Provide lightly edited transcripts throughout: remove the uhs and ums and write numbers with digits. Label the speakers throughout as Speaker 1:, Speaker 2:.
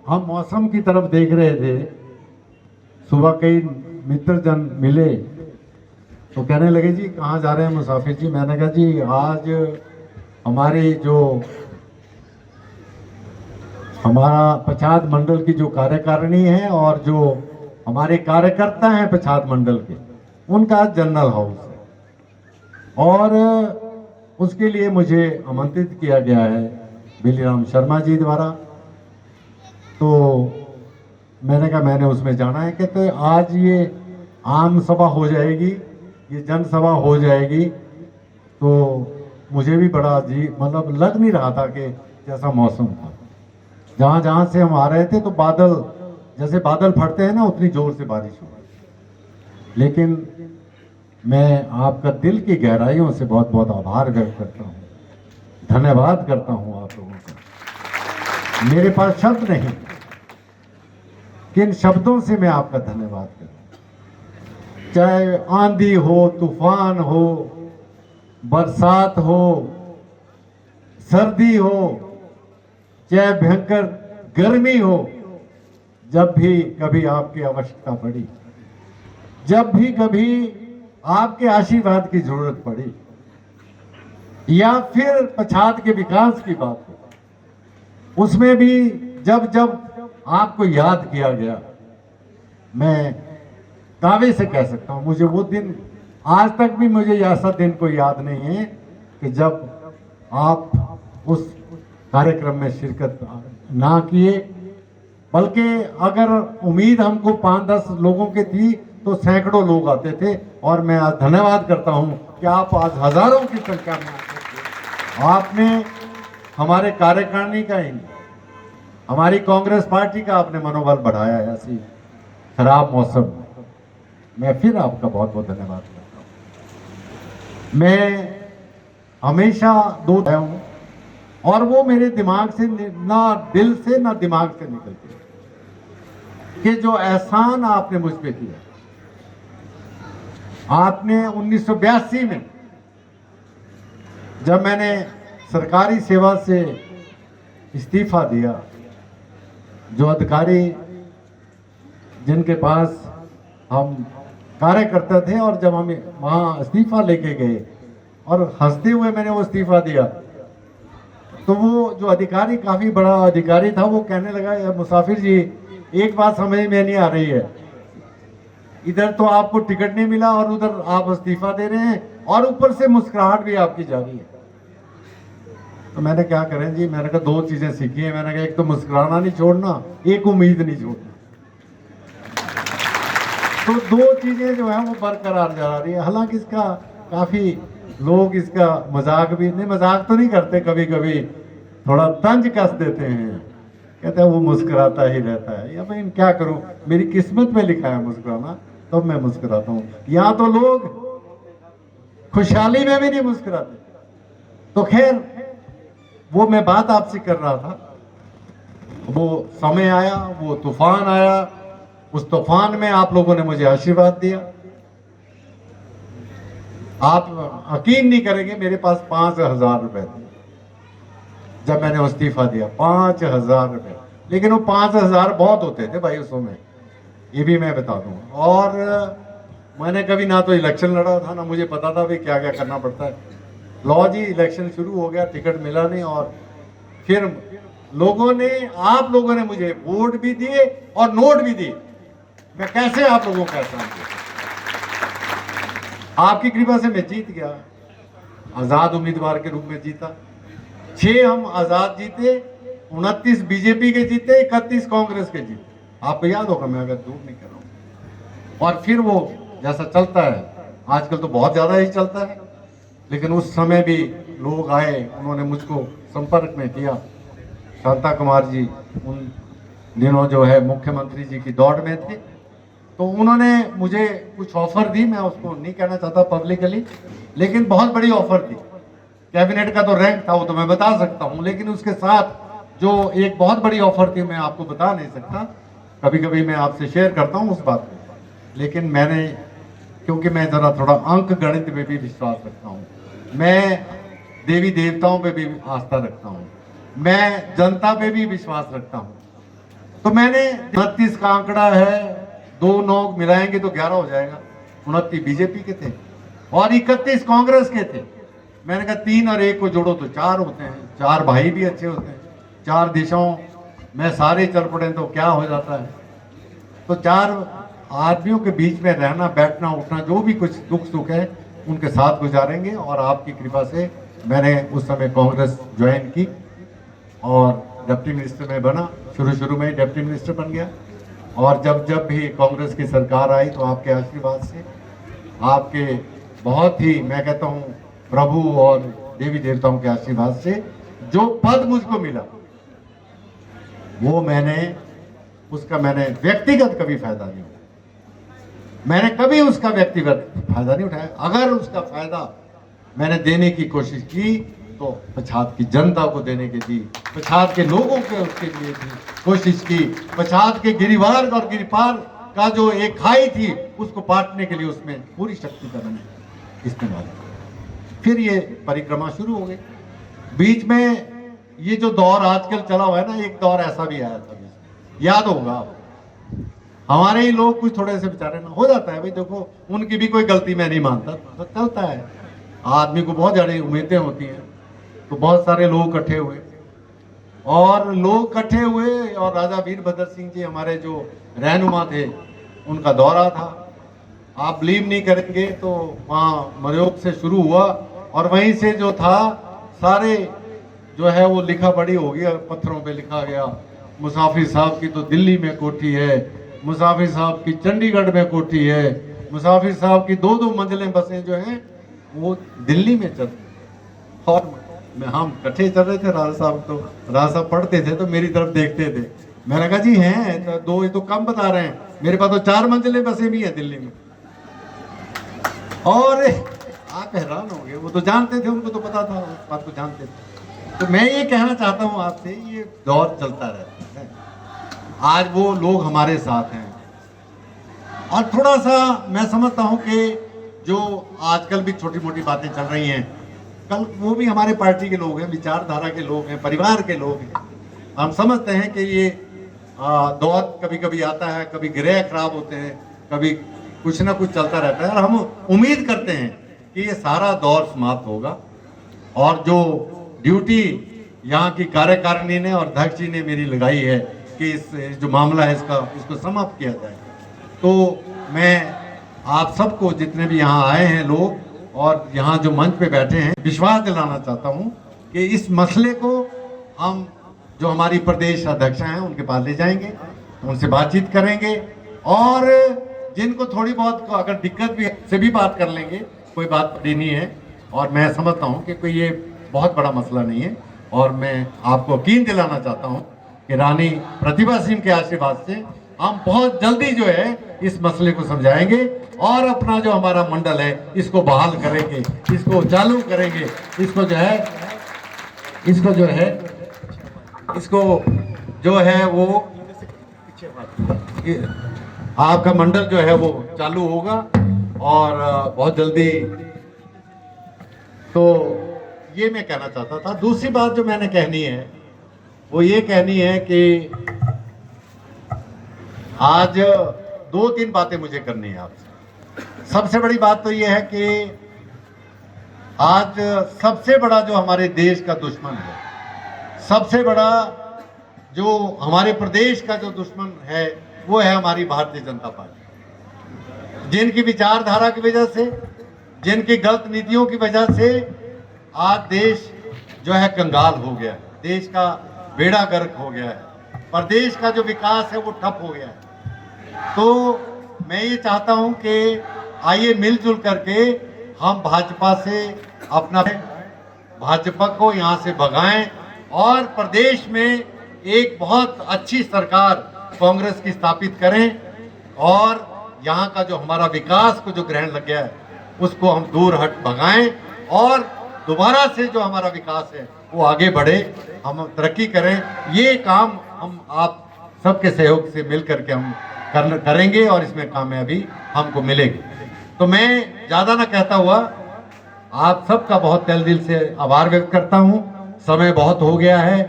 Speaker 1: हम मौसम की तरफ देख रहे थे, सुबह कई मित्रजन मिले तो कहने लगे जी कहाँ जा रहे हैं मुसाफिर जी। मैंने कहा जी आज हमारी जो हमारा पछात मंडल की जो कार्यकारिणी है और जो हमारे कार्यकर्ता हैं पछात मंडल के, उनका आज जनरल हाउस है और उसके लिए मुझे आमंत्रित किया गया है बिलीराम शर्मा जी द्वारा। तो मैंने कहा मैंने उसमें जाना है। कहते आज ये आम सभा हो जाएगी, ये जनसभा हो जाएगी। तो मुझे भी बड़ा जी मतलब लग नहीं रहा था कि जैसा मौसम था, जहाँ जहाँ से हम आ रहे थे तो बादल जैसे बादल फटते हैं ना उतनी जोर से बारिश हो रही। लेकिन मैं आपका दिल की गहराइयों से बहुत बहुत आभार व्यक्त करता हूँ, धन्यवाद करता हूँ आप लोगों का। मेरे पास शब्द नहीं, किन शब्दों से मैं आपका धन्यवाद करूं। चाहे आंधी हो, तूफान हो, बरसात हो, सर्दी हो, चाहे भयंकर गर्मी हो, जब भी कभी आपकी आवश्यकता पड़ी, जब भी कभी आपके आशीर्वाद की जरूरत पड़ी, या फिर पछात के विकास की बात हो, उसमें भी जब जब आपको याद किया गया, मैं दावे से कह सकता हूं मुझे वो दिन आज तक भी मुझे ऐसा दिन कोई याद नहीं है कि जब आप उस कार्यक्रम में शिरकत ना किए। बल्कि अगर उम्मीद हमको 5-10 लोगों की थी तो सैकड़ों लोग आते थे और मैं आज धन्यवाद करता हूं कि आप आज हजारों की संख्या में आते थे। आपने हमारे कार्यकारिणी का ही, हमारी कांग्रेस पार्टी का आपने मनोबल बढ़ाया है ऐसी खराब मौसम में। मैं फिर आपका बहुत बहुत धन्यवाद करता हूं। मैं हमेशा दो हूं और वो मेरे दिमाग से ना दिल से ना दिमाग से निकलती कि जो एहसान आपने मुझ पे किया। आपने 1982 में जब मैंने सरकारी सेवा से इस्तीफा दिया, जो अधिकारी जिनके पास हम कार्य करते थे, और जब हम वहाँ इस्तीफा लेके गए और हंसते हुए मैंने वो इस्तीफा दिया, तो वो जो अधिकारी काफ़ी बड़ा अधिकारी था, वो कहने लगा यार मुसाफिर जी एक बात समझ में नहीं आ रही है, इधर तो आपको टिकट नहीं मिला और उधर आप इस्तीफा दे रहे हैं और ऊपर से मुस्कुराहट भी आपकी जा रही है। तो मैंने क्या करें जी, मैंने कहा दो चीजें सीखी हैं। मैंने कहा एक तो मुस्कुराना नहीं छोड़ना, एक उम्मीद नहीं छोड़ना। तो दो चीजें जो है वो बरकरार जा रही है। हालांकि इसका काफी लोग इसका मजाक भी नहीं, मजाक तो नहीं करते, कभी कभी थोड़ा तंज कस देते हैं, कहते हैं वो मुस्कुराता ही रहता है। या भाई क्या करूं, मेरी किस्मत में लिखा है मुस्कुराना, तब तो मैं मुस्कुराता हूं। यहाँ तो लोग खुशहाली में भी नहीं मुस्कुराते। तो खैर वो मैं बात आपसे कर रहा था, वो समय आया, वो तूफान आया, उस तूफान में आप लोगों ने मुझे आशीर्वाद दिया। आप यकीन नहीं करेंगे, मेरे पास 5,000 रुपए थे जब मैंने इस्तीफा दिया, 5,000 रुपए। लेकिन वो 5,000 बहुत होते थे भाई उस समय, ये भी मैं बता दूं। और मैंने कभी ना तो इलेक्शन लड़ा था, ना मुझे पता था भी क्या क्या करना पड़ता है। लो जी इलेक्शन शुरू हो गया, टिकट मिला नहीं, और फिर लोगों ने, आप लोगों ने मुझे वोट भी दिए और नोट भी दिए। मैं कैसे आप लोगों का एहसान किया, आपकी कृपा से मैं जीत गया, आजाद उम्मीदवार के रूप में जीता। 6 हम आजाद जीते, 29 बीजेपी के जीते, 31 कांग्रेस के जीते। आपको याद होगा, मैं अगर झूठ नहीं कर रहा हूं। और फिर वो जैसा चलता है, आजकल तो बहुत ज्यादा ही चलता है, लेकिन उस समय भी लोग आए, उन्होंने मुझको संपर्क में किया। शांता कुमार जी उन दिनों जो है मुख्यमंत्री जी की दौड़ में थे, तो उन्होंने मुझे कुछ ऑफर दी। मैं उसको नहीं कहना चाहता पब्लिकली, लेकिन बहुत बड़ी ऑफर दी। कैबिनेट का तो रैंक था, वो तो मैं बता सकता हूँ, लेकिन उसके साथ जो एक बहुत बड़ी ऑफर थी मैं आपको बता नहीं सकता। कभी कभी मैं आपसे शेयर करता हूँ उस बात को, लेकिन मैंने, क्योंकि मैं जरा थोड़ा अंक गणित में भी विश्वास रखता हूँ, मैं देवी देवताओं पे भी आस्था रखता हूँ, मैं जनता पे भी विश्वास रखता हूँ। तो मैंने 29 का आंकड़ा है, 2 9 मिलाएंगे तो 11 हो जाएगा। 29 बीजेपी के थे और 31 कांग्रेस के थे। मैंने कहा 3 और 1 को जोड़ो तो 4 होते हैं। 4 भाई भी अच्छे होते हैं। 4 दिशाओं में सारे चल पड़े तो क्या हो जाता है। तो 4 आदमियों के बीच में रहना, बैठना, उठना, जो भी कुछ दुख सुख है उनके साथ गुजारेंगे। और आपकी कृपा से मैंने उस समय कांग्रेस ज्वाइन की और डिप्टी मिनिस्टर में बना। शुरू में ही डिप्टी मिनिस्टर बन गया। और जब भी कांग्रेस की सरकार आई तो आपके आशीर्वाद से, आपके बहुत ही, मैं कहता हूँ, प्रभु और देवी देवताओं के आशीर्वाद से जो पद मुझको मिला वो उसका मैंने व्यक्तिगत कभी फायदा नहीं उठाया। मैंने कभी उसका व्यक्तिगत फायदा नहीं उठाया। अगर उसका फायदा मैंने देने की कोशिश की तो पछात की जनता को देने के दी, पछात के लोगों के उसके लिए भी कोशिश की, पछात के गिरिवार और गिरिपार का जो एक खाई थी उसको पाटने के लिए उसमें पूरी शक्ति का मैंने इस्तेमाल किया। फिर ये परिक्रमा शुरू हो गई। बीच में ये जो दौर आजकल चला हुआ है ना, एक दौर ऐसा भी आया था, याद होगा आपको। हमारे ही लोग कुछ थोड़े से बेचारे ना हो जाता है भाई, देखो उनकी भी कोई गलती मैं नहीं मानता, तो चलता है। आदमी को बहुत ज्यादा उम्मीदें होती हैं। तो बहुत सारे लोग इकट्ठे हुए और राजा वीरभद्र सिंह जी हमारे जो रहनुमा थे उनका दौरा था। आप बिलीव नहीं करेंगे तो वहाँ मरयोग से शुरू हुआ और वहीं से जो था सारे जो है वो लिखा पढ़ी हो गया, पत्थरों पे लिखा गया। मुसाफिर साहब की तो दिल्ली में कोठी है, मुसाफिर साहब की चंडीगढ़ में कोठी है, मुसाफिर साहब की 2 2 मंजिलें बसें जो हैं वो दिल्ली में चलती। और हम इकट्ठे चल रहे थे, राजा साहब पढ़ते थे तो मेरी तरफ देखते थे। मैंने कहा जी हैं तो 2 ये तो कम बता रहे हैं, मेरे पास तो 4 मंजिलें बसें भी हैं दिल्ली में। और आप हैरान हो गए, वो तो जानते थे, उनको तो पता था, उस बात को जानते थे। तो मैं ये कहना चाहता हूँ आपसे, ये दौर चलता रहता है। आज वो लोग हमारे साथ हैं और थोड़ा सा मैं समझता हूँ कि जो आजकल भी छोटी मोटी बातें चल रही हैं, कल वो भी हमारे पार्टी के लोग हैं, विचारधारा के लोग हैं, परिवार के लोग हैं। हम समझते हैं कि ये दौर कभी कभी आता है, कभी ग्रह खराब होते हैं, कभी कुछ ना कुछ चलता रहता है और हम उम्मीद करते हैं कि ये सारा दौर समाप्त होगा और जो ड्यूटी यहाँ की कार्यकारिणी ने और अध्यक्ष जी ने मेरी लगाई है कि इस जो मामला है इसको समाप्त किया जाए। तो मैं आप सबको, जितने भी यहाँ आए हैं लोग और यहाँ जो मंच पे बैठे हैं, विश्वास दिलाना चाहता हूँ कि इस मसले को हम जो हमारी प्रदेश अध्यक्ष हैं उनके पास ले जाएंगे, उनसे बातचीत करेंगे और जिनको थोड़ी बहुत अगर दिक्कत भी है से भी बात कर लेंगे, कोई बात बड़ी नहीं है। और मैं समझता हूँ कि कोई ये बहुत बड़ा मसला नहीं है और मैं आपको यकीन दिलाना चाहता हूँ कि रानी प्रतिभा सिंह के आशीर्वाद से हम बहुत जल्दी जो है इस मसले को समझाएंगे और अपना जो हमारा मंडल है इसको बहाल करेंगे, इसको चालू करेंगे, इसको जो है वो आपका मंडल जो है वो चालू होगा और बहुत जल्दी। तो ये मैं कहना चाहता था। दूसरी बात जो मैंने कहनी है वो ये कहनी है कि आज 2-3 बातें मुझे करनी है आपसे। सबसे बड़ी बात तो ये है कि आज सबसे बड़ा जो हमारे देश का दुश्मन है, सबसे बड़ा जो हमारे प्रदेश का जो दुश्मन है वो है हमारी भारतीय जनता पार्टी। जिनकी विचारधारा की वजह से, जिनकी गलत नीतियों की वजह से आज देश जो है कंगाल हो गया है, देश का बेड़ा गर्क हो गया है, प्रदेश का जो विकास है वो ठप हो गया है। तो मैं ये चाहता हूं कि आइए मिलजुल करके हम भाजपा से भाजपा को यहाँ से भगाएं और प्रदेश में एक बहुत अच्छी सरकार कांग्रेस की स्थापित करें और यहाँ का जो हमारा विकास को जो ग्रहण लग गया है उसको हम दूर हट भगाएं और दोबारा से जो हमारा विकास है वो आगे बढ़े, हम तरक्की करें। ये काम हम आप सबके सहयोग से मिल करके हम करेंगे और इसमें कामयाबी हमको मिलेगी। तो मैं ज़्यादा ना कहता हुआ आप सबका बहुत तहे दिल से आभार व्यक्त करता हूँ। समय बहुत हो गया है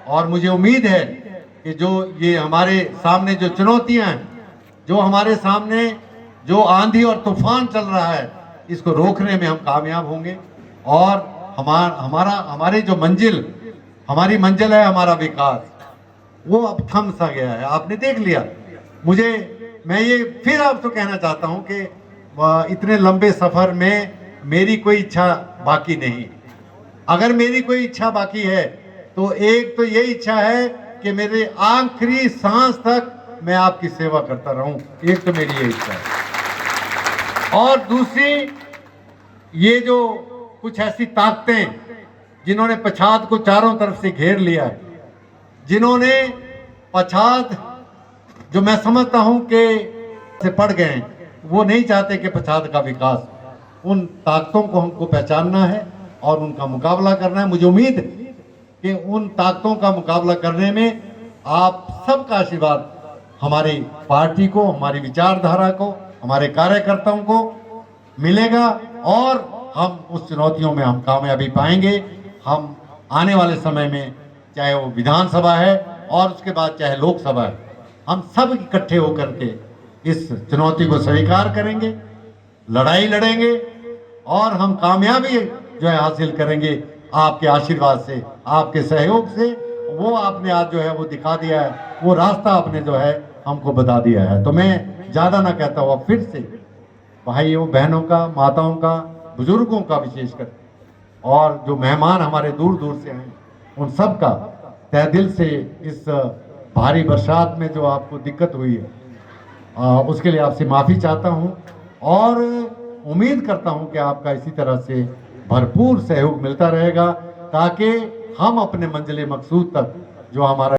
Speaker 1: और मुझे उम्मीद है कि जो ये हमारे सामने जो चुनौतियां हैं, जो हमारे सामने जो आंधी और तूफान चल रहा है, इसको रोकने में हम कामयाब होंगे और हमारी जो हमारी मंजिल है, हमारा विकास, वो अब थम सा गया है। आपने देख लिया। मैं ये फिर आपसे कहना चाहता हूं कि इतने लंबे सफर में मेरी कोई इच्छा बाकी नहीं। अगर मेरी कोई इच्छा बाकी है तो एक तो ये इच्छा है कि मेरे आखिरी सांस तक मैं आपकी सेवा करता रहूं। एक तो मेरी ये इच्छा है। और दूसरी, ये जो कुछ ऐसी ताकतें जिन्होंने पछाद को चारों तरफ से घेर लिया है, जिन्होंने पछाद, जो मैं समझता हूं कि से पड़ गए हैं, वो नहीं चाहते कि पछाद का विकास। उन ताकतों को हमको पहचानना है और उनका मुकाबला करना है। मुझे उम्मीद है कि उन ताकतों का मुकाबला करने में आप सबका आशीर्वाद हमारी पार्टी को, हमारी विचारधारा को, हमारे कार्यकर्ताओं को मिलेगा और हम उस चुनौतियों में हम कामयाबी पाएंगे। हम आने वाले समय में, चाहे वो विधानसभा है और उसके बाद चाहे लोकसभा है, हम सब इकट्ठे होकर के इस चुनौती को स्वीकार करेंगे, लड़ाई लड़ेंगे और हम कामयाबी जो है हासिल करेंगे आपके आशीर्वाद से, आपके सहयोग से। वो आपने आज जो है वो दिखा दिया है, वो रास्ता आपने जो है हमको बता दिया है। तो मैं ज़्यादा ना कहता हुआ फिर से भाइयों बहनों का, माताओं का, बुजुर्गों का विशेषकर, और जो मेहमान हमारे दूर दूर से आए, उन सब का तहे दिल से इस भारी बरसात में जो आपको दिक्कत हुई है उसके लिए आपसे माफ़ी चाहता हूं और उम्मीद करता हूं कि आपका इसी तरह से भरपूर सहयोग मिलता रहेगा ताकि हम अपने मंजिल मकसूद तक जो हमारा